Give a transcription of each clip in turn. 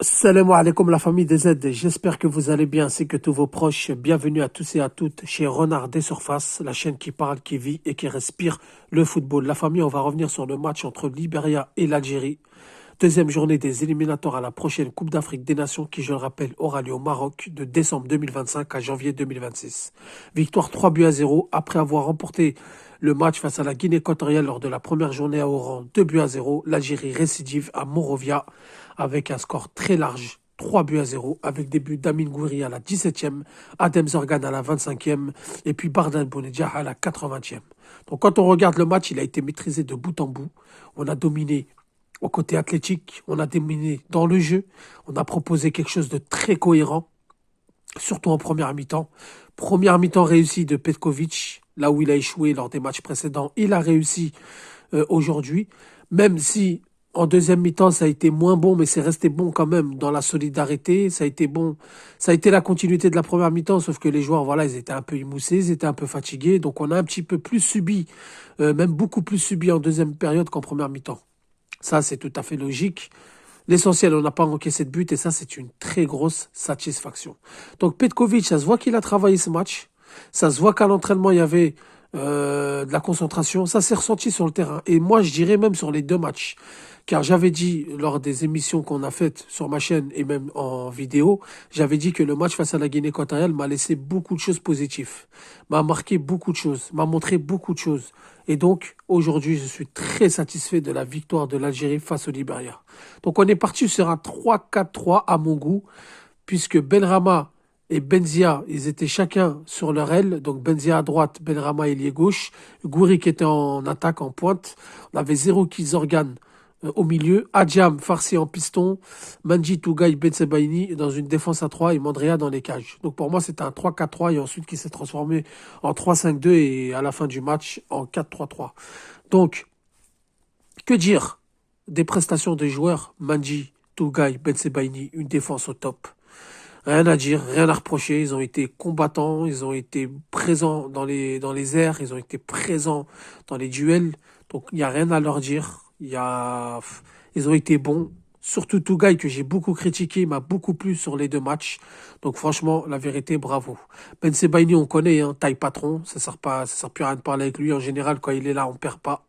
Salam alaikum la famille des Z, j'espère que vous allez bien ainsi que tous vos proches. Bienvenue à tous et à toutes chez Renard des Surfaces, la chaîne qui parle, qui vit et qui respire le football. La famille, on va revenir sur le match entre l'Iberia et l'Algérie. Deuxième journée des éliminatoires à la prochaine Coupe d'Afrique des Nations qui, je le rappelle, aura lieu au Maroc de décembre 2025 à janvier 2026. Victoire 3-0 après avoir remporté le match face à la Guinée équatoriale lors de la première journée à Oran 2-0. L'Algérie récidive à Monrovia avec un score très large. 3-0 avec des buts d'Amin Gouiri à la 17e, Adem Zorgan à la 25e et puis Bardan Bonedjah à la 80e. Donc quand on regarde le match, il a été maîtrisé de bout en bout. On a dominé au côté athlétique, on a dominé dans le jeu, on a proposé quelque chose de très cohérent, surtout en première mi-temps. Première mi-temps réussie de Petkovic, là où il a échoué lors des matchs précédents, il a réussi aujourd'hui, même si en deuxième mi-temps ça a été moins bon, mais c'est resté bon quand même dans la solidarité, ça a été bon, ça a été la continuité de la première mi-temps, sauf que les joueurs, voilà, ils étaient un peu émoussés, ils étaient un peu fatigués, donc on a un petit peu plus subi, même beaucoup plus subi en deuxième période qu'en première mi-temps. Ça, c'est tout à fait logique. L'essentiel, on n'a pas encaissé de but et ça, c'est une très grosse satisfaction. Donc, Petkovic, ça se voit qu'il a travaillé ce match. Ça se voit qu'à l'entraînement, il y avait de la concentration. Ça s'est ressenti sur le terrain. Et moi, je dirais même sur les deux matchs. Car j'avais dit, lors des émissions qu'on a faites sur ma chaîne et même en vidéo, j'avais dit que le match face à la Guinée équatoriale m'a laissé beaucoup de choses positives. M'a marqué beaucoup de choses. M'a montré beaucoup de choses. Et donc, aujourd'hui, je suis très satisfait de la victoire de l'Algérie face au Liberia. Donc, on est parti sur un 3-4-3 à mon goût, puisque Benrahma et Benzia, ils étaient chacun sur leur aile. Donc, Benzia à droite, Benrahma ailier gauche. Gouiri qui était en attaque, en pointe. On avait Zerouki Zorgan au milieu, Adjam, Farsi en piston, Manji Tougaï, Bensebaini dans une défense à 3 et Mandrea dans les cages. Donc pour moi, c'était un 3-4-3 et ensuite qui s'est transformé en 3-5-2 et à la fin du match en 4-3-3. Donc, que dire des prestations des joueurs Manji, Tougaï, Bensebaini, une défense au top. Rien à dire, rien à reprocher. Ils ont été combattants, ils ont été présents dans les airs, ils ont été présents dans les duels. Donc il n'y a rien à leur dire. Ils ont été bons. Surtout Tougaï que j'ai beaucoup critiqué, m'a beaucoup plu sur les deux matchs. Donc franchement, la vérité, bravo. Ben Sebaini, on connaît, hein, taille patron. Ça sert plus à rien de parler avec lui. En général, quand il est là, on perd pas.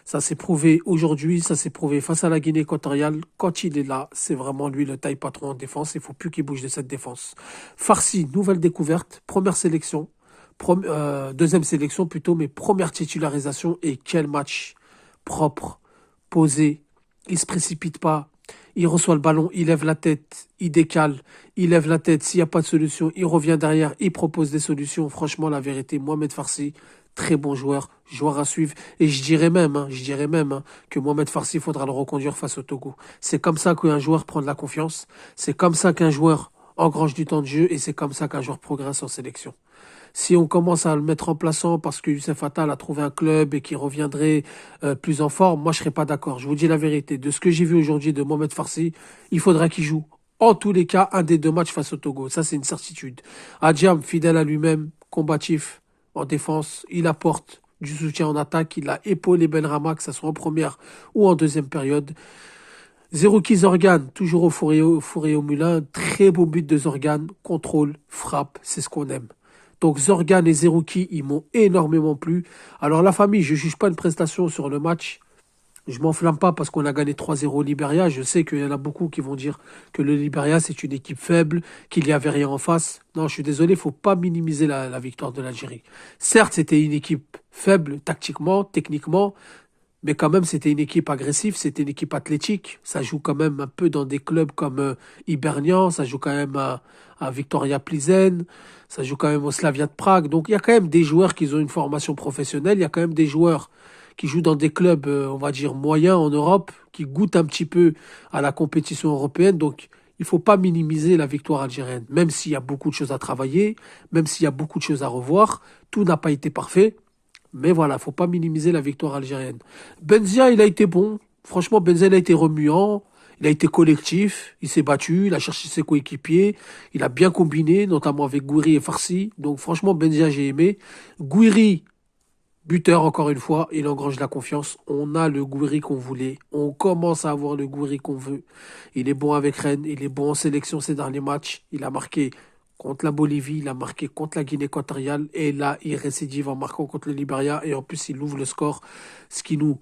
Ça s'est prouvé aujourd'hui, ça s'est prouvé face à la Guinée équatoriale. Quand il est là, c'est vraiment lui le taille patron en défense. Il faut plus qu'il bouge de cette défense. Farsi, nouvelle découverte, première sélection, deuxième sélection plutôt, mais première titularisation. Et quel match propre, posé. Il se précipite pas. Il reçoit le ballon, il lève la tête, il décale, il lève la tête. S'il n'y a pas de solution, il revient derrière, il propose des solutions. Franchement, la vérité, Mohamed Farsi, très bon joueur, joueur à suivre. Et je dirais même que Mohamed Farsi, il faudra le reconduire face au Togo. C'est comme ça qu'un joueur prend de la confiance. C'est comme ça qu'un joueur engrange du temps de jeu et c'est comme ça qu'un joueur progresse en sélection. Si on commence à le mettre en plaçant parce que Youssef Attal a trouvé un club et qu'il reviendrait plus en forme, moi je serais pas d'accord. Je vous dis la vérité. De ce que j'ai vu aujourd'hui de Mohamed Farsi, il faudra qu'il joue. En tous les cas, un des deux matchs face au Togo. Ça, c'est une certitude. Adjam, fidèle à lui-même, combatif en défense, il apporte du soutien en attaque. Il a épaulé Benrahma, que ce soit en première ou en deuxième période. Zerouki Zorgan, toujours au four et au moulin. Très beau but de Zorgan. Contrôle, frappe, c'est ce qu'on aime. Donc Zorgan et Zerouki, ils m'ont énormément plu. Alors la famille, je ne juge pas une prestation sur le match. Je m'enflamme pas parce qu'on a gagné 3-0 au Liberia. Je sais qu'il y en a beaucoup qui vont dire que le Liberia, c'est une équipe faible, qu'il n'y avait rien en face. Non, je suis désolé, il faut pas minimiser la victoire de l'Algérie. Certes, c'était une équipe faible tactiquement, techniquement, mais quand même, c'était une équipe agressive, c'était une équipe athlétique. Ça joue quand même un peu dans des clubs comme Hibernian, ça joue quand même à Victoria Plizen, ça joue quand même au Slavia de Prague. Donc il y a quand même des joueurs qui ont une formation professionnelle, il y a quand même des joueurs qui jouent dans des clubs, on va dire, moyens en Europe, qui goûtent un petit peu à la compétition européenne. Donc il faut pas minimiser la victoire algérienne, même s'il y a beaucoup de choses à travailler, même s'il y a beaucoup de choses à revoir, tout n'a pas été parfait. Mais voilà, faut pas minimiser la victoire algérienne. Benzia, il a été bon. Franchement, Benzia, il a été remuant. Il a été collectif. Il s'est battu. Il a cherché ses coéquipiers. Il a bien combiné, notamment avec Gouiri et Farsi. Donc, franchement, Benzia, j'ai aimé. Gouiri, Buteur, encore une fois, il engrange la confiance. On a le Gouiri qu'on voulait. On commence à avoir le Gouiri qu'on veut. Il est bon avec Rennes. Il est bon en sélection ces derniers matchs. Il a marqué contre la Bolivie. Il a marqué contre la Guinée équatoriale. Et là, il récidive en marquant contre le Libéria. Et en plus, il ouvre le score. Ce qui nous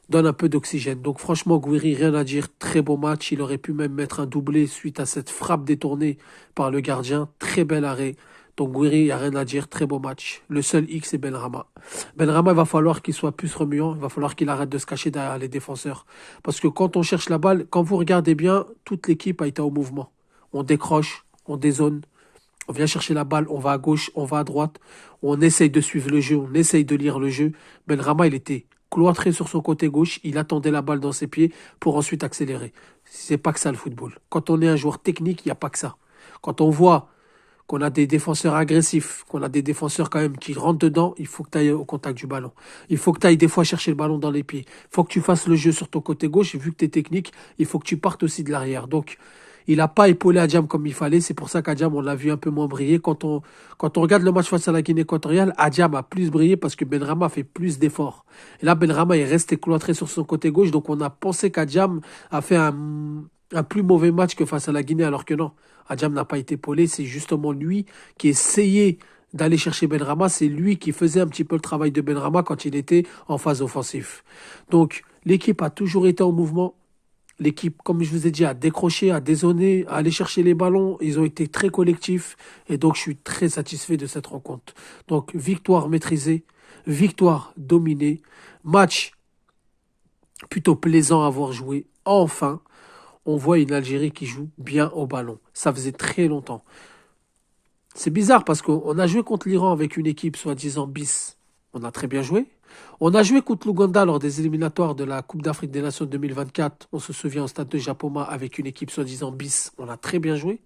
donne un peu d'oxygène. Donc franchement, Gouiri, rien à dire. Très beau match. Il aurait pu même mettre un doublé suite à cette frappe détournée par le gardien. Très bel arrêt. Donc Gouiri, il n'y a rien à dire. Très beau match. Le seul X, c'est Benrahma. Benrahma, il va falloir qu'il soit plus remuant. Il va falloir qu'il arrête de se cacher derrière les défenseurs. Parce que quand on cherche la balle, quand vous regardez bien, toute l'équipe a été au mouvement. On décroche, on dézone. On vient chercher la balle, on va à gauche, on va à droite, on essaye de suivre le jeu, on essaye de lire le jeu. Benrahma, il était cloîtré sur son côté gauche, il attendait la balle dans ses pieds pour ensuite accélérer. C'est pas que ça le football. Quand on est un joueur technique, il n'y a pas que ça. Quand on voit qu'on a des défenseurs agressifs, qu'on a des défenseurs quand même qui rentrent dedans, il faut que tu ailles au contact du ballon. Il faut que tu ailles des fois chercher le ballon dans les pieds. Il faut que tu fasses le jeu sur ton côté gauche et vu que tu es technique, il faut que tu partes aussi de l'arrière. Donc, il n'a pas épaulé Adjam comme il fallait. C'est pour ça qu'Adjam, on l'a vu un peu moins briller. Quand on regarde le match face à la Guinée équatoriale, Adjam a plus brillé parce que Benrahma fait plus d'efforts. Et là, Benrahma est resté cloîtré sur son côté gauche. Donc, on a pensé qu'Adjam a fait un plus mauvais match que face à la Guinée, alors que non. Adjam n'a pas été épaulé. C'est justement lui qui essayait d'aller chercher Benrahma. C'est lui qui faisait un petit peu le travail de Benrahma quand il était en phase offensive. Donc, l'équipe a toujours été en mouvement. L'équipe, comme je vous ai dit, a décroché, a dézonné, a allé chercher les ballons. Ils ont été très collectifs. Et donc, je suis très satisfait de cette rencontre. Donc, victoire maîtrisée, victoire dominée, match plutôt plaisant à voir jouer. Enfin, on voit une Algérie qui joue bien au ballon. Ça faisait très longtemps. C'est bizarre parce qu'on a joué contre l'Iran avec une équipe soi-disant bis. On a très bien joué. On a joué contre l'Ouganda lors des éliminatoires de la Coupe d'Afrique des Nations 2024. On se souvient au stade de Japoma avec une équipe soi-disant bis. On a très bien joué.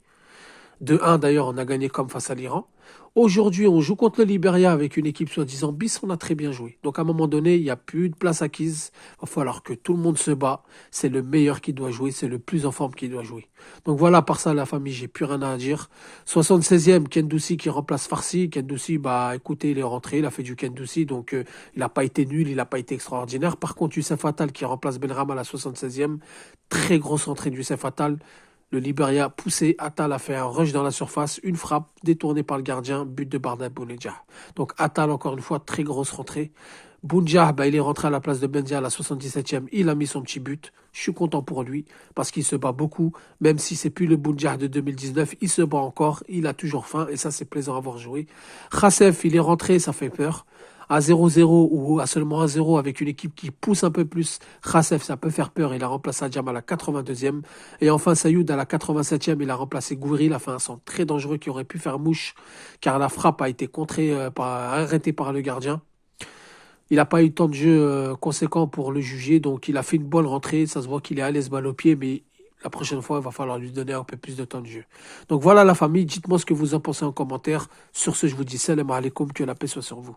2-1 d'ailleurs, on a gagné comme face à l'Iran. Aujourd'hui, on joue contre le Libéria avec une équipe soi-disant bis, on a très bien joué. Donc à un moment donné, il n'y a plus de place acquise. Il va falloir que tout le monde se bat. C'est le meilleur qui doit jouer, c'est le plus en forme qui doit jouer. Donc voilà, par ça, la famille, j'ai plus rien à dire. 76e, Kendoussi qui remplace Farsi. Kendoussi, bah écoutez, il est rentré, il a fait du Kendoussi, donc il n'a pas été nul, il n'a pas été extraordinaire. Par contre, Youssef Attal qui remplace Benrahma à la 76e, très grosse entrée de Youssef Attal. Le Libéria poussé, Attal a fait un rush dans la surface, une frappe détournée par le gardien, but de Barda Bounedjah. Donc Attal, encore une fois, très grosse rentrée. Bounedjah, bah, il est rentré à la place de Bendia à la 77e, il a mis son petit but. Je suis content pour lui, parce qu'il se bat beaucoup, même si c'est plus le Bounedjah de 2019, il se bat encore, il a toujours faim, et ça c'est plaisant à voir jouer. Khassef, il est rentré, ça fait peur. À 0-0 ou à seulement 1-0 avec une équipe qui pousse un peu plus, Khassef, ça peut faire peur. Il a remplacé Adjam à la 82e. Et enfin, Sayoud à la 87e, il a remplacé Gouiri. Il a fait un centre très dangereux qui aurait pu faire mouche, car la frappe a été arrêtée par le gardien. Il n'a pas eu tant de jeu conséquent pour le juger, donc il a fait une bonne rentrée. Ça se voit qu'il est à l'aise balle au pied, mais la prochaine fois, il va falloir lui donner un peu plus de temps de jeu. Donc voilà la famille, dites-moi ce que vous en pensez en commentaire. Sur ce, je vous dis salam alaikum, que la paix soit sur vous.